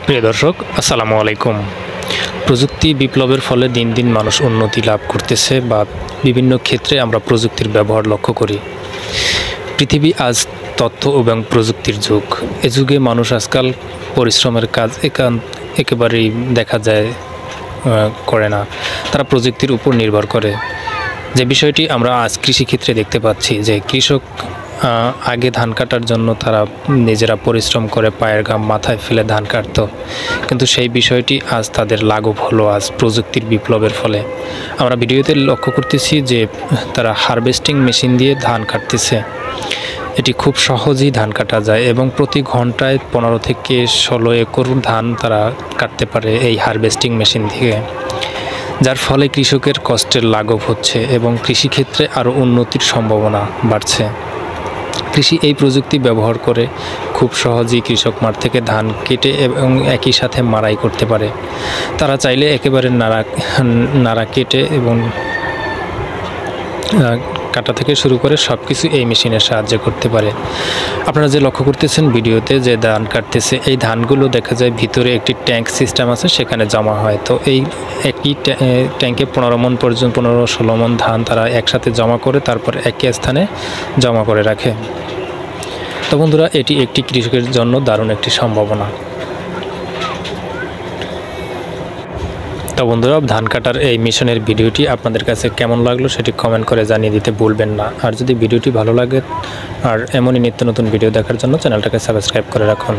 প্রিয় দর্শক, আসসালামু আলাইকুম। প্রযুক্তি বিপ্লবের ফলে দিন দিন মানুষ উন্নতি লাভ করতেছে বা বিভিন্ন ক্ষেত্রে আমরা প্রযুক্তির ব্যবহার লক্ষ্য করি। পৃথিবী আজ তথ্য এবং প্রযুক্তির যুগ। এ যুগে মানুষ আজকাল পরিশ্রমের কাজ একেবারেই দেখা যায় করে না, তারা প্রযুক্তির উপর নির্ভর করে। যে বিষয়টি আমরা আজ কৃষিক্ষেত্রে দেখতে পাচ্ছি যে কৃষক আগে ধান কাটার জন্য তারা নিজেরা পরিশ্রম করে পায়ের ঘাম মাথায় ফেলে ধান কাটতো, কিন্তু সেই বিষয়টি আজ তাদের লাঘব হলো আজ প্রযুক্তির বিপ্লবের ফলে। আমরা ভিডিওতে লক্ষ্য করতেছি যে তারা হারভেস্টিং মেশিন দিয়ে ধান কাটতেছে। এটি খুব সহজেই ধান কাটা যায় এবং প্রতি ঘন্টায় 15 থেকে 16 একর ধান তারা কাটতে পারে এই হারভেস্টিং মেশিন দিয়ে, যার ফলে কৃষকের কষ্টের লাঘব হচ্ছে এবং কৃষিক্ষেত্রে আরও উন্নতির সম্ভাবনা বাড়ছে। কৃষি এই প্রযুক্তি ব্যবহার করে খুব সহজেই কৃষক মাঠ থেকে ধান কেটে এবং একই সাথে মাড়াই করতে পারে। তারা চাইলে একেবারে নাড়া কেটে এবং কাটা থেকে শুরু করে সব কিছু এই মেশিনের সাহায্যে করতে পারে। আপনারা যে লক্ষ্য করতেছেন ভিডিওতে যে ধান কাটতেছে, এই ধানগুলো দেখা যায় ভিতরে একটি ট্যাঙ্ক সিস্টেম আছে, সেখানে জমা হয়। তো এই একই ট্যাঙ্কে 15 মণ পর্যন্ত 15-16 মণ ধান তারা একসাথে জমা করে তারপর একই স্থানে জমা করে রাখে। তো বন্ধুরা, এটি একটি কৃষকের জন্য দারুণ একটি সম্ভাবনা। তো বন্ধুরা, ধান কাটার এই মিশনের ভিডিওটি আপনাদের কাছে কেমন লাগলো সেটি কমেন্ট করে জানিয়ে দিতে ভুলবেন না। আর যদি ভিডিওটি ভালো লাগে আর এমনই নিত্য নতুন ভিডিও দেখার জন্য চ্যানেলটাকে সাবস্ক্রাইব করে রাখুন।